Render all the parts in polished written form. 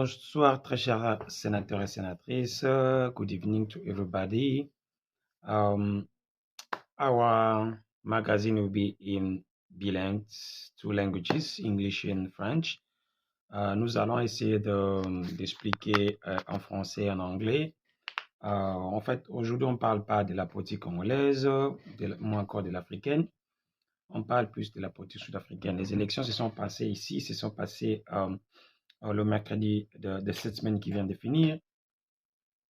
Bonsoir, très chers sénateurs et sénatrices. Good evening to everybody. Our magazine will be in bilingues, two languages, English and French. Nous allons essayer d'expliquer en français et en anglais. En fait, aujourd'hui, on ne parle pas de la politique congolaise, moins encore de l'africaine. On parle plus de la politique sud-africaine. Les élections se sont passées ici, se sont passées le mercredi de cette semaine qui vient de finir.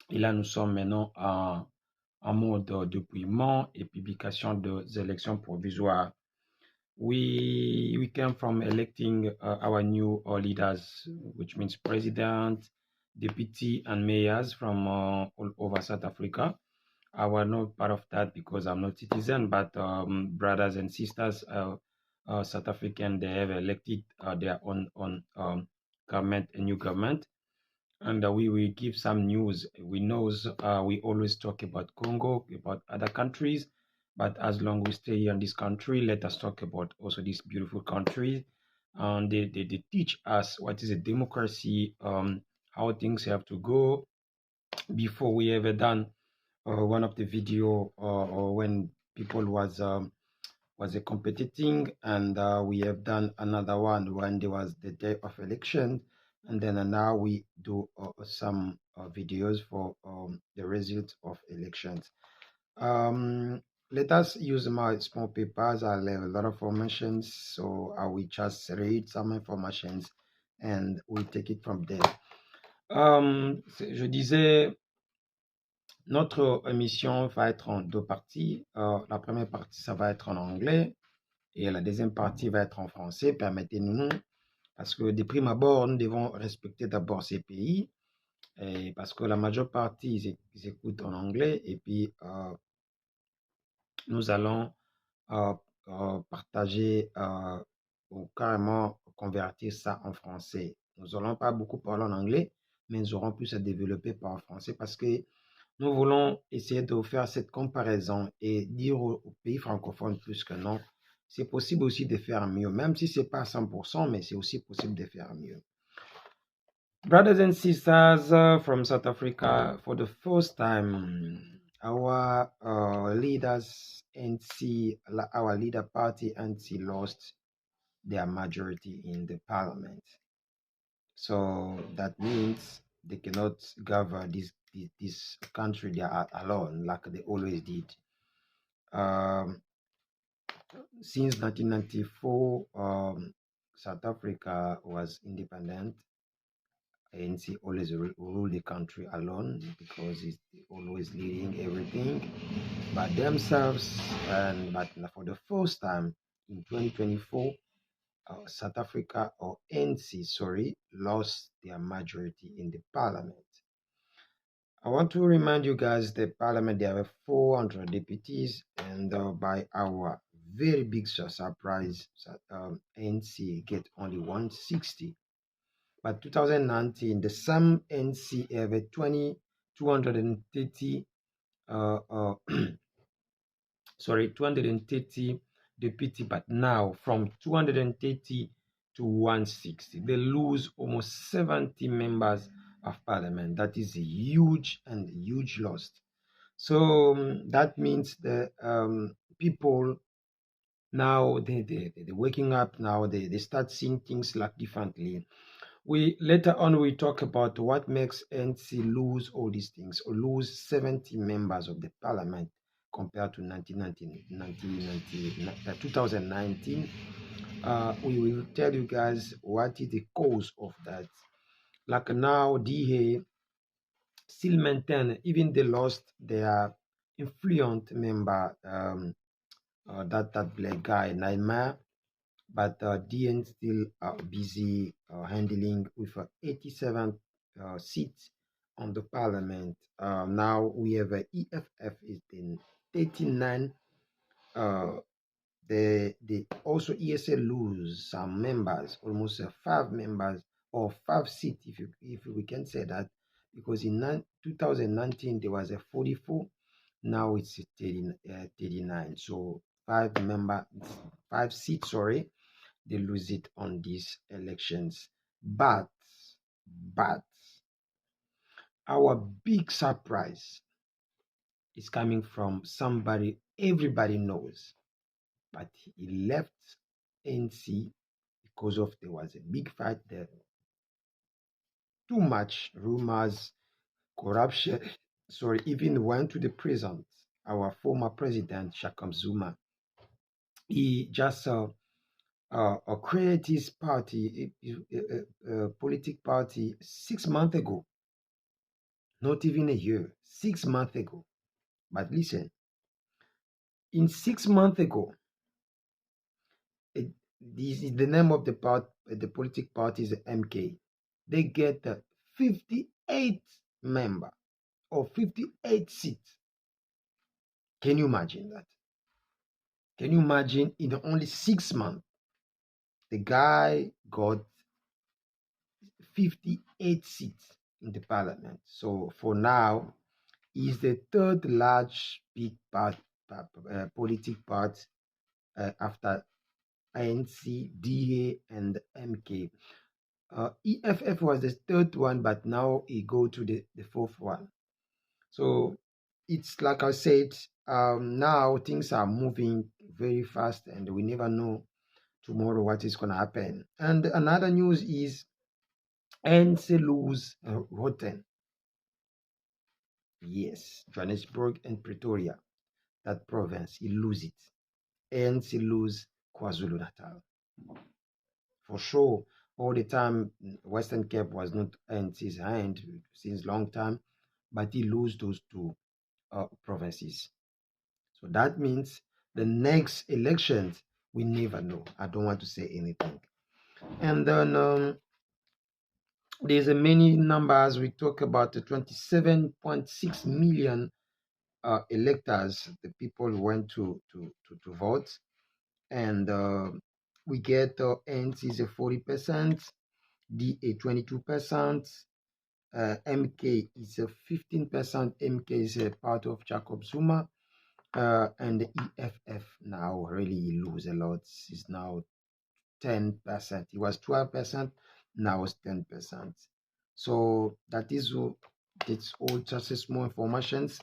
Et là, nous sommes maintenant en mode dépouillement et publication des élections provisoires. We came from electing our new leaders, which means president, deputy, and mayors from all over South Africa. I was not part of that because I'm not citizen, but brothers and sisters, South African, they have elected their own government, a new government. And we will give some news. We know we always talk about Congo, about other countries, but as long we stay here in this country, let us talk about also this beautiful country. And they teach us what is a democracy, how things have to go. Before we ever done one of the video or when people was competing, and we have done another one when there was the day of election, and then now we do some videos for the results of elections. Let us use my small papers. I have a lot of informations, so I will just read some informations and we take it from there. Je disais, notre émission va être en deux parties. La première partie, ça va être en anglais. Et la deuxième partie va être en français. Permettez-nous, parce que de prime abord, nous devons respecter d'abord ces pays, et parce que la majeure partie, ils écoutent en anglais, et puis nous allons partager ou carrément convertir ça en français. Nous n'allons pas beaucoup parler en anglais, mais nous aurons plus à développer par français, parce que nous voulons essayer de faire cette comparaison et dire aux pays francophones plus que non, c'est possible aussi de faire mieux, même si ce n'est pas 100%, mais c'est aussi possible de faire mieux. Brothers and sisters from South Africa, for the first time, our leaders NC, our leader party NC lost their majority in the parliament. So that means they cannot govern this country they are alone like they always did. Since 1994, South Africa was independent. ANC always ruled the country alone because it's always leading everything by themselves. But for the first time in 2024, South Africa, or ANC, sorry, lost their majority in the parliament. I want to remind you guys that parliament, there were 400 deputies, and by our very big surprise, NC get only 160. But 2019, the same NC have a 230 230 deputy, but now from 230 to 160, they lose almost 70 members of parliament. That is a huge loss. So that means the people now they're waking up now. They start seeing things like differently. Later on we talk about what makes NC lose all these things, or lose 70 members of the parliament compared to 2019. We will tell you guys what is the cause of that. Like now, DA still maintain, even they lost their influent member, that black guy Naima, but DN still busy handling with 87 seats on the parliament. Now we have EFF is in 39. They also ESL lose some members, almost 5 members or 5 seats, if we can say that, because in 2019 there was a 44, now it's 39. So 5 seats, sorry, they lose it on these elections. But But our big surprise is coming from somebody everybody knows, but he left ANC because of there was a big fight there. Too much rumors, corruption. Sorry, even went to the prison. Our former president, Jacob Zuma, he just created his party, a political party 6 months ago, not even a year, 6 months ago. But listen, in 6 months ago, this is the name of the political party is MK. They get 58 member or 58 seats. Can you imagine that? Can you imagine in only 6 months, the guy got 58 seats in the parliament. So for now, he's the third large big political party after ANC, DA, and MK. EFF was the third one, but now he go to the fourth one. So it's like I said, now things are moving very fast and we never know tomorrow what is going to happen. And another news is ANC lose Roten. Yes, Johannesburg and Pretoria, that province, he lose it. ANC lose KwaZulu-Natal. For sure, all the time, Western Cape was not ANC's hand since long time, but he lose those two provinces. So that means the next elections, we never know. I don't want to say anything. And then there's a many numbers. We talk about the 27.6 million electors, the people who went to vote. And we get ANC is a 40%, DA 22%, MK is a 15%. MK is a part of Jacob Zuma. And the EFF now really lose a lot. It's now 10%. It was 12%, now it's 10%. So that is it's all just a small informations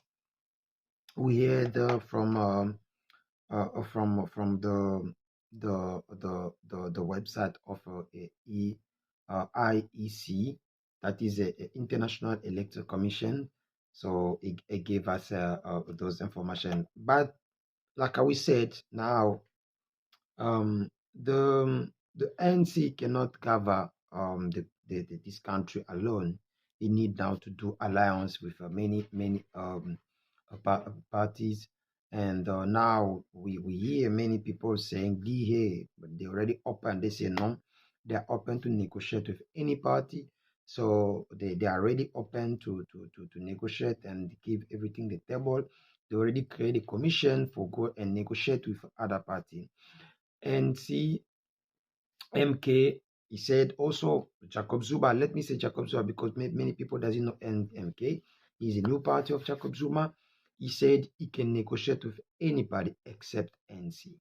we heard from the website of IEC, that is a International Electoral Commission. So it gave us those information. But like we said, now the ANC cannot cover this country alone. It need now to do alliance with many parties. And now we hear many people saying, but they already open. They say no, they are open to negotiate with any party. So they are already open to negotiate and give everything the table. They already create a commission for go and negotiate with other party. NC, MK, he said also Jacob Zuma. Let me say Jacob Zuma because many people doesn't know MK. He's a new party of Jacob Zuma. He said he can negotiate with anybody except NC.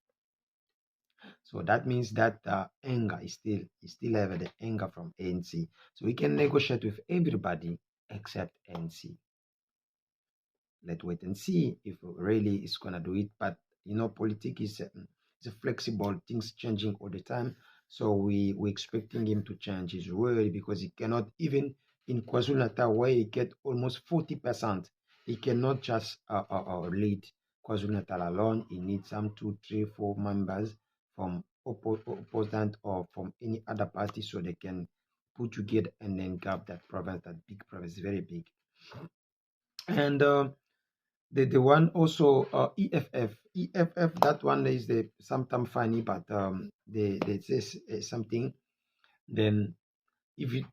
So that means that anger is still have the anger from NC. So he can negotiate with everybody except NC. Let's wait and see if really is gonna do it. But you know, politics is it's a flexible, things changing all the time. So we're expecting him to change his word because he cannot even in KwaZulu-Natal where he get almost 40%. He cannot just lead KwaZulu-Natal alone. He needs some 2, 3, 4 members from opposite or from any other party so they can put together and then grab that province, that big province, very big. And the one also EFF, that one is the sometimes funny, but they say something. Then if you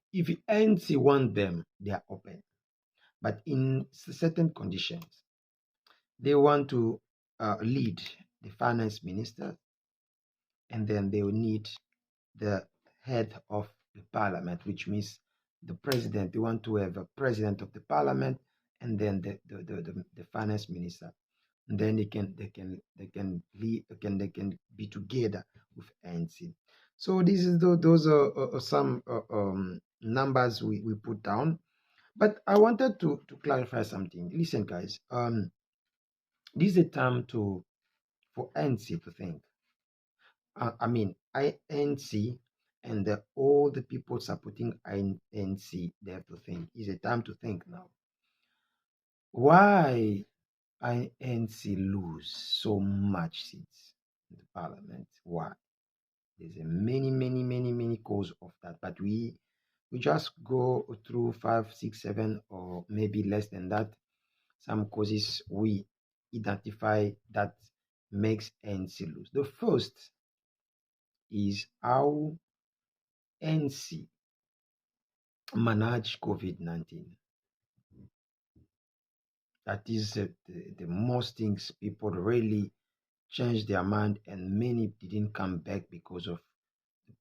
ANC want them, they are open, but in certain conditions, they want to lead the finance minister, and then they will need the head of the parliament, which means the president. They want to have a president of the parliament, and then the finance minister. And then they can be together with ANC. So this is those are some numbers we put down. But I wanted to clarify something. Listen, guys. This is a time for NC to think. I mean, INC and all the people supporting INC, they have to think. It's a time to think now. Why INC lose so much seats in the parliament? Why? There's a many cause of that, but we just go through 5, 6, 7, or maybe less than that. Some causes we identify that makes NC lose. The first is how NC manage COVID-19. That is the most things people really changed their mind, and many didn't come back because of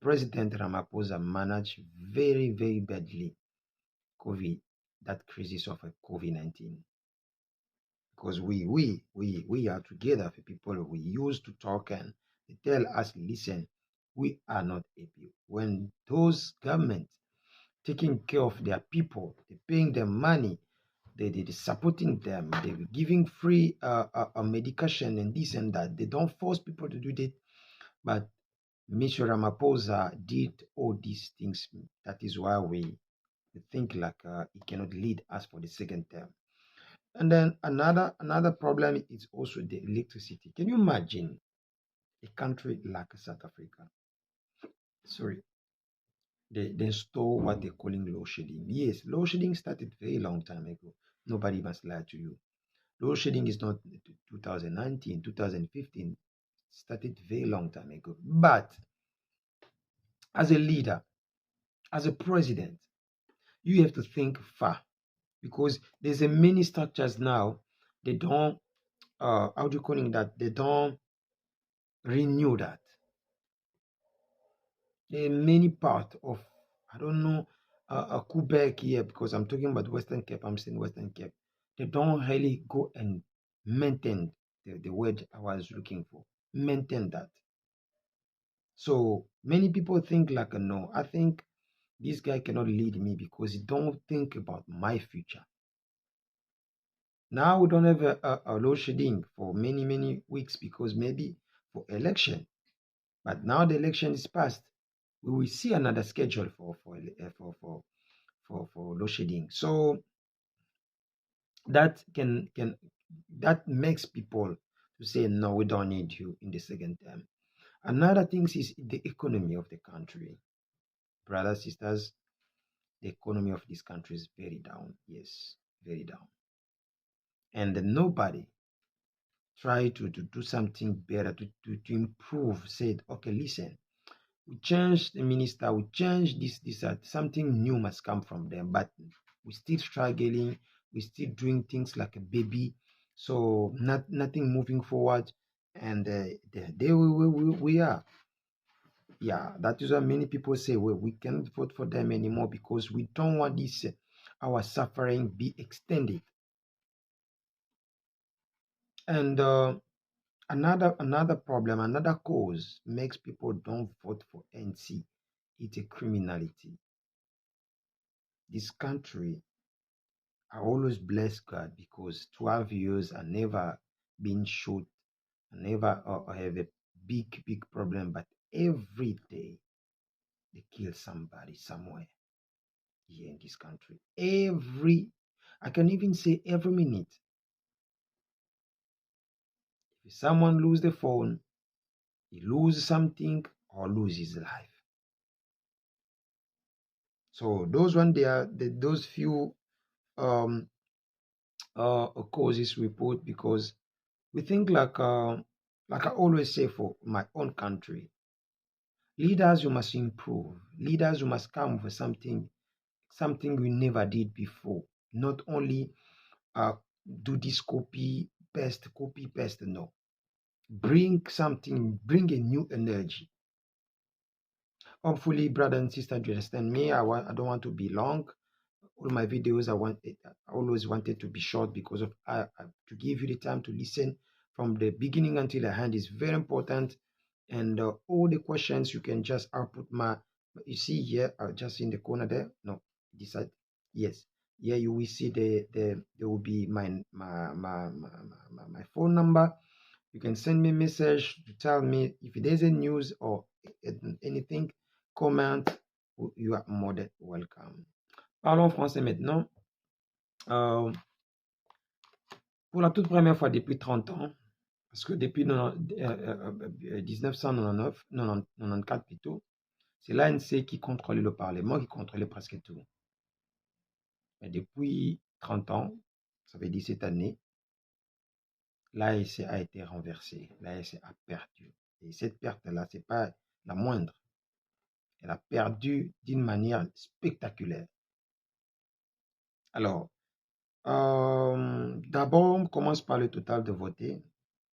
President Ramaphosa managed very badly COVID, that crisis of COVID-19. Because we are together for people. We used to talk and they tell us, listen, we are not happy. When those governments taking care of their people, they paying them money, they supporting them, they giving free medication and this and that. They don't force people to do that. But Mr. Ramaphosa did all these things. That is why we think like he cannot lead us for the second term. And then another problem is also the electricity. Can you imagine a country like South Africa? Sorry, they store what they're calling load shedding. Yes, load shedding started very long time ago. Nobody must lie to you. Load shedding is not 2019, 2015. Started very long time ago. But as a leader, as a president, you have to think far, because there's a many structures now. They don't how do you calling that? They don't renew that. There are many parts of, I don't know, Quebec here, because I'm talking about Western Cape. I'm saying Western Cape. They don't really go and maintain the word I was looking for. Maintain that. So many people think like, no, I think this guy cannot lead me because he don't think about my future. Now we don't have a load shedding for many weeks because maybe for election. But now the election is past, we will see another schedule for load shedding. So that that makes people to say, no, we don't need you in the second term. Another thing is the economy of the country. Brothers, sisters, the economy of this country is very down. Yes, very down. And nobody try to do something better to improve. Said, okay, listen, we changed the minister, we changed this something new must come from them, but we still struggling, we still doing things like a baby, so nothing moving forward. And there we are. Yeah, that is why many people say, well, we cannot vote for them anymore because we don't want this our suffering be extended. And another problem, another cause makes people don't vote for NC. It's a criminality. This country, I always bless God because 12 years I never been shot, I never have a big problem, but every day they kill somebody somewhere here in this country. I can even say every minute. If someone lose the phone, he lose something or lose his life. So those those few causes we put because we think like I always say for my own country, leaders you must improve, leaders you must come with something we never did before, not only do this copy paste, no, bring something, bring a new energy. Hopefully, brother and sister, you understand me. I don't want to be long. All my videos I always wanted to be short because of to give you the time to listen from the beginning until the end is very important. And all the questions you can just output But you see here, just in the corner there, no, this side, yes. Here you will see there will be my phone number. You can send me a message to tell me if there's a news or anything, comment, you are more than welcome. Parlons français maintenant. Pour la toute première fois depuis 30 ans, parce que depuis 1999, 94 plutôt, c'est l'ANC qui contrôlait le Parlement, qui contrôlait presque tout. Mais depuis 30 ans, ça veut dire cette année, l'ANC a été renversée. L'ANC a perdu. Et cette perte-là, ce n'est pas la moindre. Elle a perdu d'une manière spectaculaire. Alors, d'abord, on commence par le total de votés.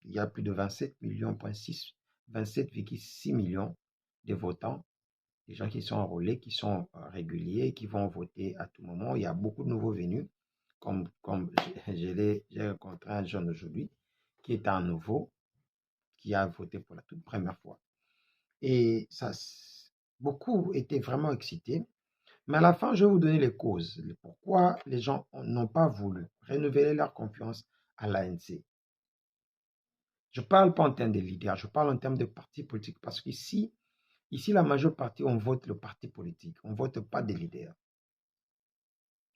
Il y a plus de 27,6 millions de votants, des gens qui sont enrôlés, qui sont réguliers, qui vont voter à tout moment. Il y a beaucoup de nouveaux venus, comme j'ai rencontré un jeune aujourd'hui, qui est un nouveau, qui a voté pour la toute première fois. Et ça, beaucoup étaient vraiment excités. Mais à la fin, je vais vous donner les causes. Pourquoi les gens n'ont pas voulu renouveler leur confiance à l'ANC. Je ne parle pas en termes de leaders, je parle en termes de partis politiques. Parce qu'ici, la majeure partie, on vote le parti politique. On ne vote pas des leaders.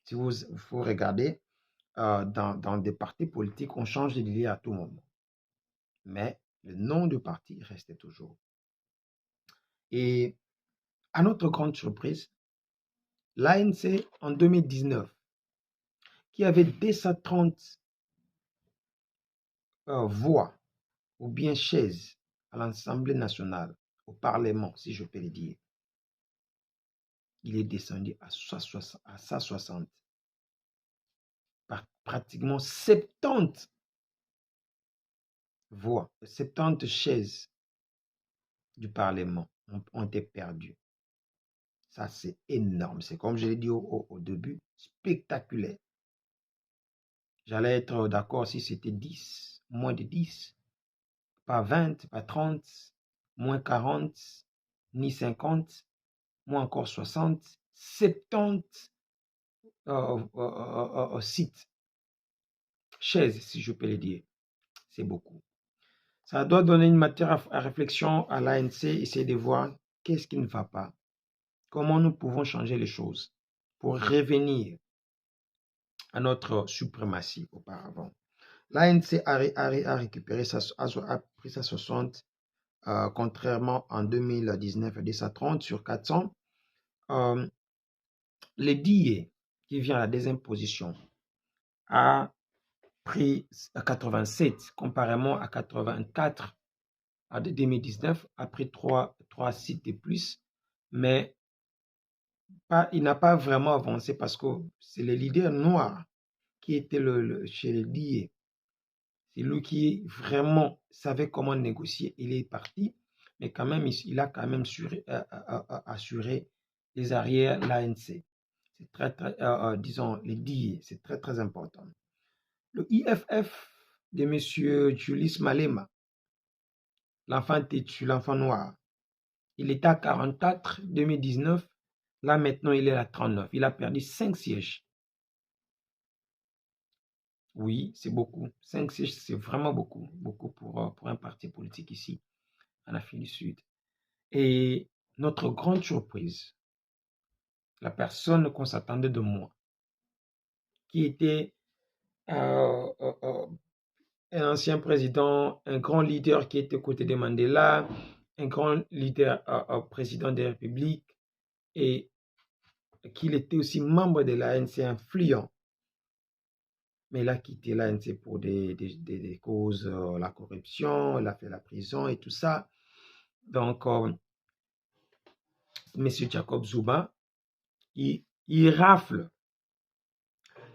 Si vous regardez, dans des partis politiques, on change de leader à tout moment. Mais le nom du parti restait toujours. Et à notre grande surprise, l'ANC en 2019, qui avait 230 voix ou bien chaises à l'Assemblée nationale, au Parlement, si je peux le dire, il est descendu à 160, par pratiquement 70 voix, 70 chaises du Parlement ont été perdues. Ça, c'est énorme. C'est comme je l'ai dit au début, spectaculaire. J'allais être d'accord si c'était 10, moins de 10, pas 20, pas 30, moins 40, ni 50, moins encore 60, 70 sites, chaises, si je peux le dire. C'est beaucoup. Ça doit donner une matière à réflexion à l'ANC, essayer de voir qu'est-ce qui ne va pas, comment nous pouvons changer les choses pour revenir à notre suprématie auparavant. L'ANC a récupéré a pris sa 60, contrairement en 2019 et sa 30 sur 400. Le DIE, qui vient à la deuxième position, a pris 87, comparément à 84 en 2019, a pris 3 sites de plus, mais il n'a pas vraiment avancé parce que c'est le leader noir qui était chez le DIE. C'est lui qui vraiment savait comment négocier. Il est parti, mais quand même, il a quand même assuré les arrières l'ANC. C'est très, disons, les DIE, c'est très, très important. Le IFF de M. Julius Malema, l'enfant têtu, l'enfant noir, il était à 44 2019. Là, maintenant, il est à 39. Il a perdu 5 sièges. Oui, c'est beaucoup. 5 sièges, c'est vraiment beaucoup. Beaucoup pour un parti politique ici, en Afrique du Sud. Et notre grande surprise, la personne qu'on s'attendait de moi, qui était un ancien président, un grand leader qui était aux côtés de Mandela, un grand leader, président de la République, et qu'il était aussi membre de l'ANC influent. Mais il a quitté l'ANC pour des causes, la corruption, il a fait la prison et tout ça. Donc, M. Jacob Zuma, il rafle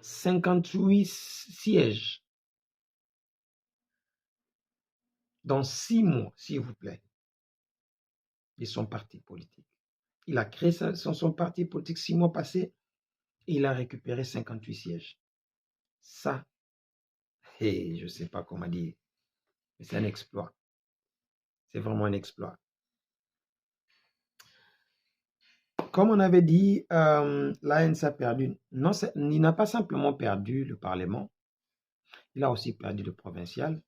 58 sièges dans 6 mois, s'il vous plaît, de son parti politique. Il a créé son parti politique 6 mois passés et il a récupéré 58 sièges. Ça, je ne sais pas comment dire, mais c'est un exploit. C'est vraiment un exploit. comme on avait dit, l'ANC a perdu. Non, il n'a pas simplement perdu le Parlement, il a aussi perdu le provincial.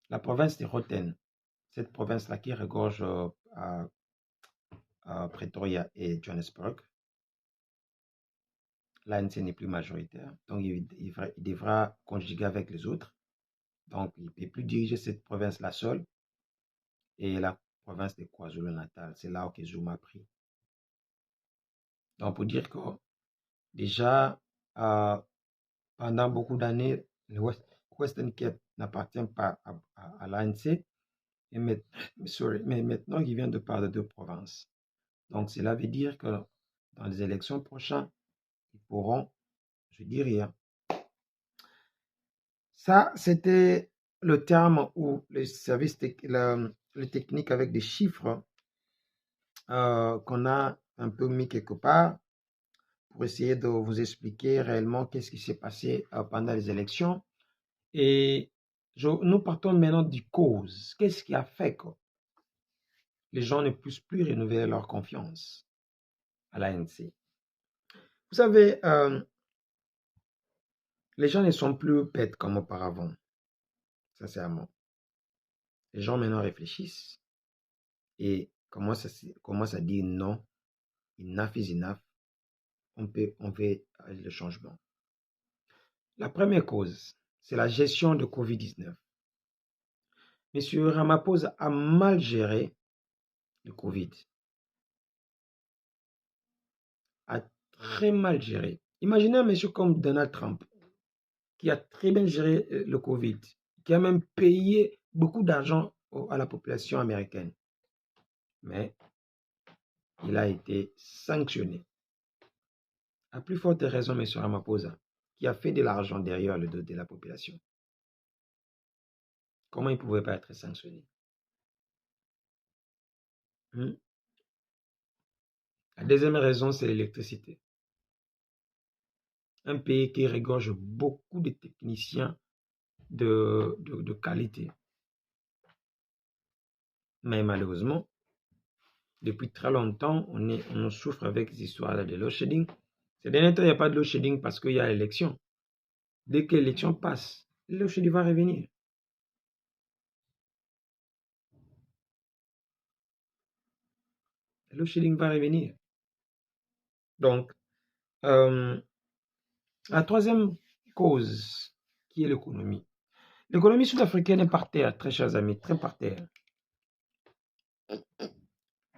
La province de Roten, cette province-là qui regorge à Pretoria et Johannesburg, l'ANC n'est plus majoritaire, donc il devra conjuguer avec les autres. Donc, il ne peut plus diriger cette province-là seul. Et la province de KwaZulu-Natal, c'est là que Zuma a pris. Donc, pour dire que déjà, pendant beaucoup d'années, le Western Cape n'appartient pas à l'ANC, mais maintenant, il vient de parler de deux provinces. Donc, cela veut dire que dans les élections prochaines, ils pourront, je dis rien. Ça, c'était le terme ou le service, le technique avec des chiffres qu'on a un peu mis quelque part pour essayer de vous expliquer réellement qu'est-ce qui s'est passé pendant les élections. Et nous partons maintenant du cause. Qu'est-ce qui a fait que les gens ne puissent plus renouveler leur confiance à l'ANC? Vous savez, les gens ne sont plus bêtes comme auparavant, sincèrement. Les gens maintenant réfléchissent et commencent à dire non, enough is enough. On fait le changement. La première cause, c'est la gestion de Covid-19. M. Ramaphosa a mal géré le Covid. A très mal géré. Imaginez un monsieur comme Donald Trump, qui a très bien géré le Covid, qui a même payé beaucoup d'argent à la population américaine. Mais il a été sanctionné. À plus forte raison, M. Ramaphosa, qui a fait de l'argent derrière le dos de la population. Comment il ne pouvait pas être sanctionné? La deuxième raison, c'est l'électricité. Un pays qui regorge beaucoup de techniciens de qualité. Mais malheureusement, depuis très longtemps, on souffre avec ces histoires de load shedding. Ces derniers temps, il n'y a pas de load shedding parce qu'il y a l'élection. Dès que l'élection passe, le load shedding va revenir. Le load shedding va revenir. Donc, la troisième cause, qui est l'économie. L'économie sud-africaine est par terre, très chers amis, très par terre.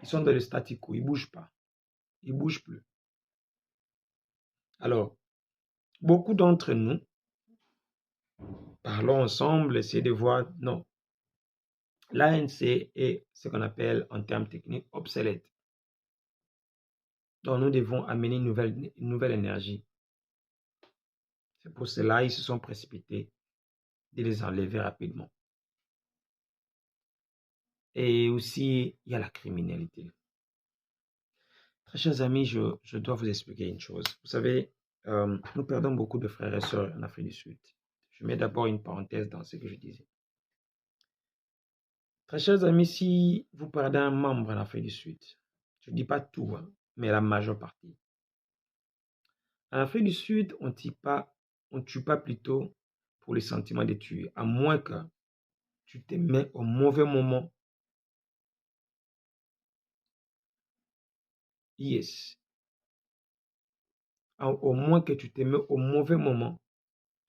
Ils sont dans le statu quo, ils ne bougent pas. Ils ne bougent plus. Alors, beaucoup d'entre nous parlons ensemble, essayons de voir, non. L'ANC est ce qu'on appelle en termes techniques obsolète. Donc nous devons amener une nouvelle énergie. C'est pour cela qu'ils se sont précipités de les enlever rapidement. Et aussi, il y a la criminalité. Très chers amis, je dois vous expliquer une chose. Vous savez, nous perdons beaucoup de frères et sœurs en Afrique du Sud. Je mets d'abord une parenthèse dans ce que je disais. Très chers amis, si vous perdez un membre en Afrique du Sud, je ne dis pas tout, mais la majeure partie. En Afrique du Sud, on ne tue pas plutôt pour le sentiment de tuer, à moins que tu te mets au mauvais moment. Yes. Au moins que tu te mets au mauvais moment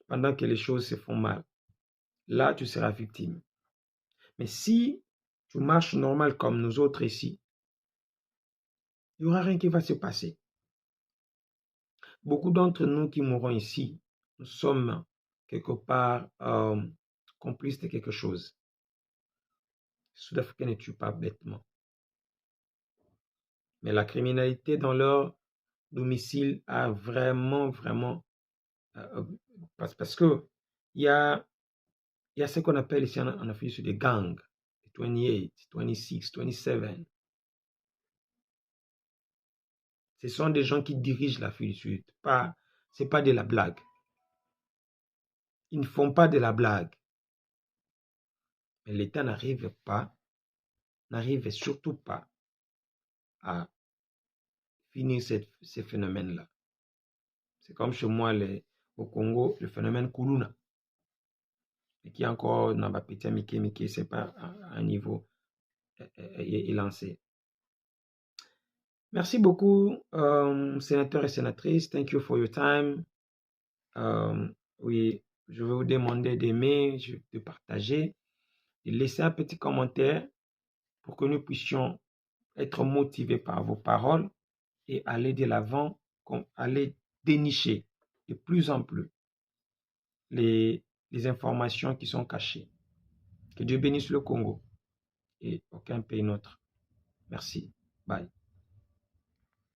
pendant que les choses se font mal. Là, tu seras victime. Mais si tu marches normal comme nous autres ici, il n'y aura rien qui va se passer. Beaucoup d'entre nous qui mourrons ici, nous sommes quelque part complices de quelque chose. Les Sud-Africains ne tuent pas bêtement. Mais la criminalité dans leur domicile a vraiment, parce que il y a ce qu'on appelle ici en Afrique du Sud des gangs, 28, 26, 27. Ce sont des gens qui dirigent l'Afrique du Sud. Ce n'est pas de la blague. Ils ne font pas de la blague. Mais l'État n'arrive surtout pas à finir ces phénomènes-là. C'est comme chez moi au Congo, le phénomène Kuluna, et qui encore n'a pas pété Mickey, c'est pas un niveau lancé. Merci beaucoup, sénateurs et sénatrices. Thank you for your time. Oui, je vais vous demander d'aimer, de partager, de laisser un petit commentaire pour que nous puissions être motivés par vos paroles et aller de l'avant, aller dénicher de plus en plus les informations qui sont cachées. Que Dieu bénisse le Congo et aucun pays d'autre. Merci. Bye.